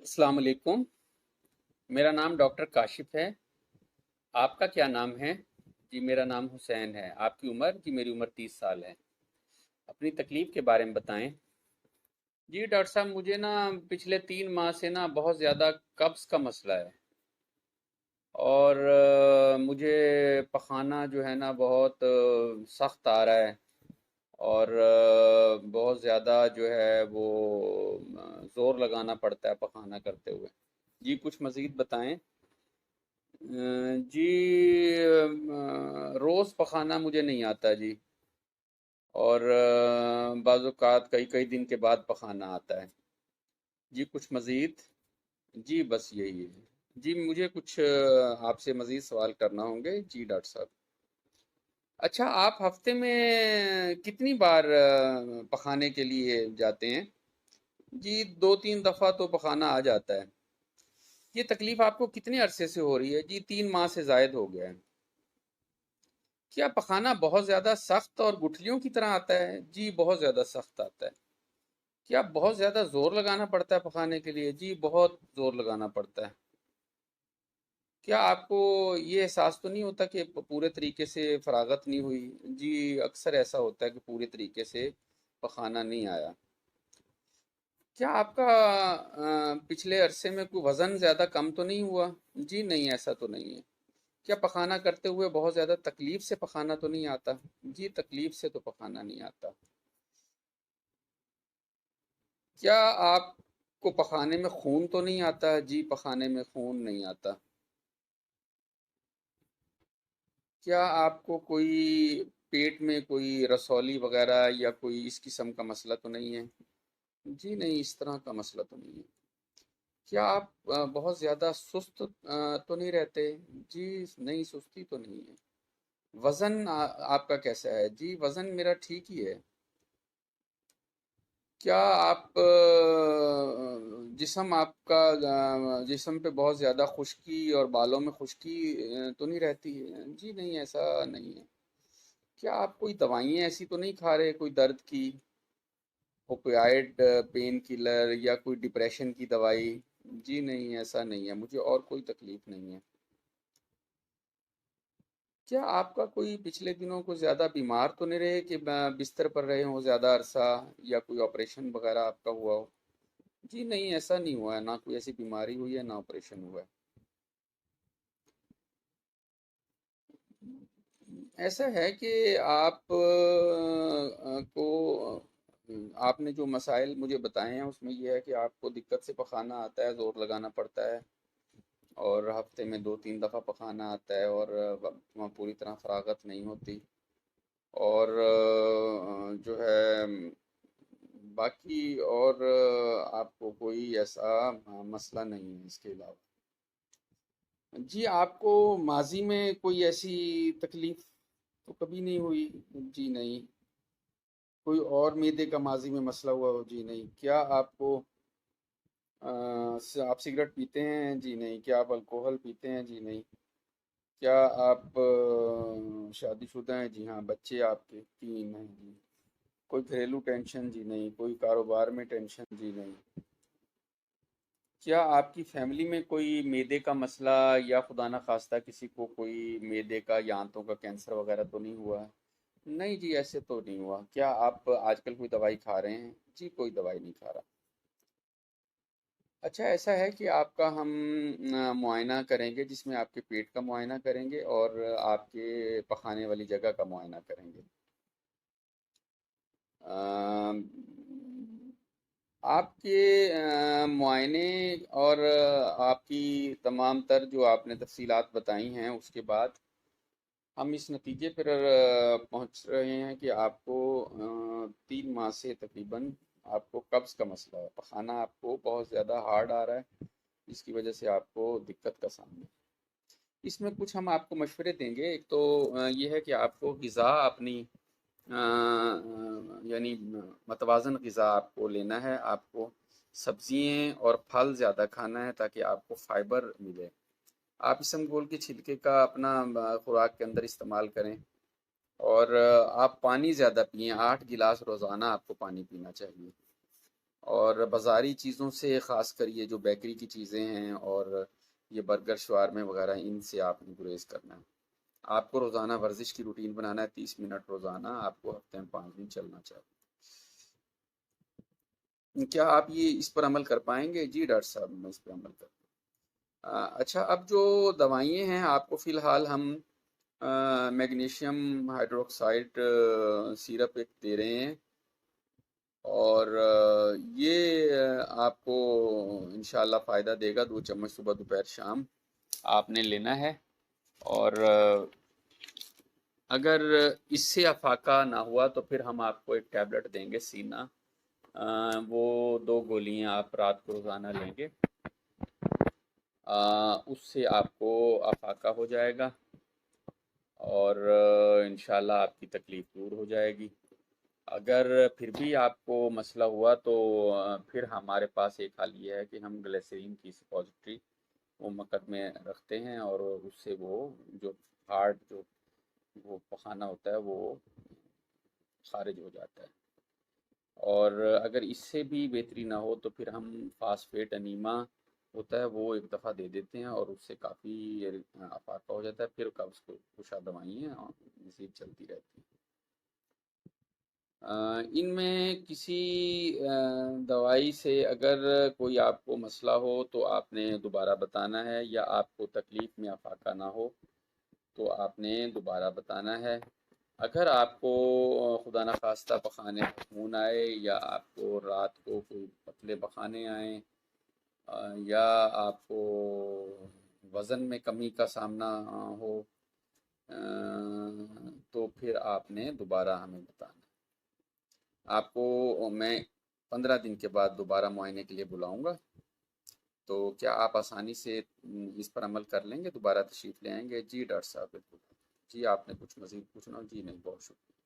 अस्सलाम वालेकुम। मेरा नाम डॉक्टर काशिफ है। आपका क्या नाम है? जी मेरा नाम हुसैन है। आपकी उम्र? जी मेरी उम्र 30 साल है। अपनी तकलीफ़ के बारे में बताएं। जी डॉक्टर साहब, मुझे ना पिछले 3 माह से ना बहुत ज़्यादा कब्ज़ का मसला है। और मुझे पखाना जो है ना बहुत सख्त आ रहा है। और बहुत ज़्यादा जो है वो ज़ोर लगाना पड़ता है पखाना करते हुए। जी कुछ मज़ीद बताएं। जी रोज़ पखाना मुझे नहीं आता जी। और बाज़ औक़ात कई कई दिन के बाद पखाना आता है। जी कुछ मज़ीद। जी बस यही है। जी मुझे कुछ आपसे मज़ीद सवाल करना होंगे जी डॉक्टर साहब। अच्छा, आप हफ्ते में कितनी बार पखाने के लिए जाते हैं? जी 2-3 दफ़ा तो पखाना आ जाता है। ये तकलीफ़ आपको कितने अरसे से हो रही है? जी 3 माह से ज़ायद हो गया है। क्या पखाना बहुत ज़्यादा सख्त और गुठलियों की तरह आता है? जी बहुत ज़्यादा सख्त आता है। क्या बहुत ज़्यादा ज़ोर लगाना पड़ता है पखाने के लिए? जी बहुत ज़ोर लगाना पड़ता है। क्या आपको ये एहसास तो नहीं होता कि पूरे तरीके से फरागत नहीं हुई? जी अक्सर ऐसा होता है कि पूरे तरीके से पखाना नहीं आया। क्या आपका पिछले अरसे में कोई वज़न ज़्यादा कम तो नहीं हुआ? जी नहीं, ऐसा तो नहीं है। क्या पखाना करते हुए बहुत ज़्यादा तकलीफ से पखाना तो नहीं आता? जी तकलीफ से तो पखाना नहीं आता। क्या आपको पखाने में खून तो नहीं आता? जी पखाने में खून नहीं आता। क्या आपको कोई पेट में कोई रसौली वगैरह या कोई इस किस्म का मसला तो नहीं है? जी नहीं, इस तरह का मसला तो नहीं है। क्या आप बहुत ज़्यादा सुस्त तो नहीं रहते? जी नहीं, सुस्ती तो नहीं है। वज़न आपका कैसा है? जी वज़न मेरा ठीक ही है। क्या आप जिस्म आपका जिस्म पे बहुत ज़्यादा खुश्की और बालों में खुश्की तो नहीं रहती है? जी नहीं, ऐसा नहीं है। क्या आप कोई दवाइयाँ ऐसी तो नहीं खा रहे कोई दर्द की, ओपियाइड पेन किलर या कोई डिप्रेशन की दवाई? जी नहीं, ऐसा नहीं है। मुझे और कोई तकलीफ़ नहीं है। क्या आपका कोई पिछले दिनों को ज़्यादा बीमार तो नहीं रहे कि बिस्तर पर रहे हों ज़्यादा अरसा, या कोई ऑपरेशन वगैरह आपका हुआ हो? जी नहीं, ऐसा नहीं हुआ है। ना कोई ऐसी बीमारी हुई है, ना ऑपरेशन हुआ है। ऐसा है कि आप आपने जो मसाइल मुझे बताए हैं उसमें यह है कि आपको दिक्कत से पखाना आता है, ज़ोर लगाना पड़ता है, और हफ्ते में 2-3 दफ़ा पखाना आता है, और पूरी तरह फरागत नहीं होती। और जो है बाकी और आपको कोई ऐसा मसला नहीं है इसके अलावा। जी आपको माजी में कोई ऐसी तकलीफ तो कभी नहीं हुई? जी नहीं। कोई और मैदे का माजी में मसला हुआ हो? जी नहीं। क्या आपको आप सिगरेट पीते हैं? जी नहीं। क्या आप अल्कोहल पीते हैं? जी नहीं। क्या आप शादीशुदा हैं? जी हाँ। बच्चे आपके 3 हैं? जी। कोई घरेलू टेंशन? जी नहीं। कोई कारोबार में टेंशन? जी नहीं। क्या आपकी फैमिली में कोई मैदे का मसला, या खुदा ना खास्ता किसी को कोई मैदे का या आंतों का कैंसर वगैरह तो नहीं हुआ है? नहीं जी, ऐसे तो नहीं हुआ। क्या आप आजकल कोई दवाई खा रहे हैं? जी कोई दवाई नहीं खा रहा। अच्छा, ऐसा है कि आपका हम मुआयना करेंगे, जिसमें आपके पेट का मुआयना करेंगे और आपके पखाने वाली जगह का मुआयना करेंगे। अम, आपके मुआयने और आपकी तमाम तर जो आपने तफसीलात बताई हैं उसके बाद हम इस नतीजे पर पहुंच रहे हैं कि आपको 3 माह से तकरीबन आपको कब्ज़ का मसला है। पखाना आपको बहुत ज़्यादा हार्ड आ रहा है, जिसकी वजह से आपको दिक्कत का सामना है। इसमें कुछ हम आपको मशवरे देंगे। एक तो ये है कि आपको ग़िज़ा अपनी यानी मतवाज़न ग़िज़ा आपको लेना है। आपको सब्जियाँ और फल ज़्यादा खाना है ताकि आपको फ़ाइबर मिले। आप इसबगोल के छिलके का अपना खुराक के अंदर इस्तेमाल करें। और आप पानी ज़्यादा पिएं। 8 गिलास रोज़ाना आपको पानी पीना चाहिए। اور بازاری چیزوں سے خاص کر یہ جو بیکری کی چیزیں ہیں اور یہ برگر شوارمے وغیرہ، ان سے آپ نے گریز کرنا ہے۔ آپ کو روزانہ ورزش کی روٹین بنانا ہے، 30 منٹ روزانہ آپ کو ہفتے میں 5 دن چلنا چاہیے۔ کیا آپ یہ اس پر عمل کر پائیں گے؟ جی ڈاکٹر صاحب، میں اس پہ عمل کر اچھا، اب جو دوائیں ہیں آپ کو فی الحال ہم میگنیشیم ہائیڈروکسائڈ سیرپ ایک دے رہے ہیں، اور یہ آپ کو انشاءاللہ فائدہ دے گا۔ 2 چمچ صبح دوپہر شام آپ نے لینا ہے، اور اگر اس سے افاقہ نہ ہوا تو پھر ہم آپ کو ایک ٹیبلٹ دیں گے سینا، وہ 2 گولیاں آپ رات کو روزانہ لیں گے، اس سے آپ کو افاقہ ہو جائے گا، اور انشاءاللہ آپ کی تکلیف دور ہو جائے گی۔ اگر پھر بھی آپ کو مسئلہ ہوا تو پھر ہمارے پاس ایک حل یہ ہے کہ ہم گلیسرین کی سپوزٹری وہ مقد میں رکھتے ہیں، اور اس سے وہ جو ہارڈ جو وہ پخانہ ہوتا ہے وہ خارج ہو جاتا ہے۔ اور اگر اس سے بھی بہتری نہ ہو تو پھر ہم فاسفیٹ انیما ہوتا ہے وہ ایک دفعہ دے دیتے ہیں، اور اس سے کافی افاقہ ہو جاتا ہے۔ پھر قبض کو کشا دوائیں مزید چلتی رہتی ہیں۔ ان میں کسی دوائی سے اگر کوئی آپ کو مسئلہ ہو تو آپ نے دوبارہ بتانا ہے، یا آپ کو تکلیف میں افاقہ نہ ہو تو آپ نے دوبارہ بتانا ہے۔ اگر آپ کو خدا نخواستہ پخانے میں خون آئے، یا آپ کو رات کو کوئی پتلے پخانے آئیں، یا آپ کو وزن میں کمی کا سامنا ہو، تو پھر آپ نے دوبارہ ہمیں بتانا۔ آپ کو میں 15 دن کے بعد دوبارہ معائنے کے لیے بلاؤں گا، تو کیا آپ آسانی سے اس پر عمل کر لیں گے؟ دوبارہ تشریف لے آئیں گے؟ جی ڈاکٹر صاحب بالکل۔ جی آپ نے کچھ مزید پوچھنا ہو؟ جی نہیں، بہت شکریہ۔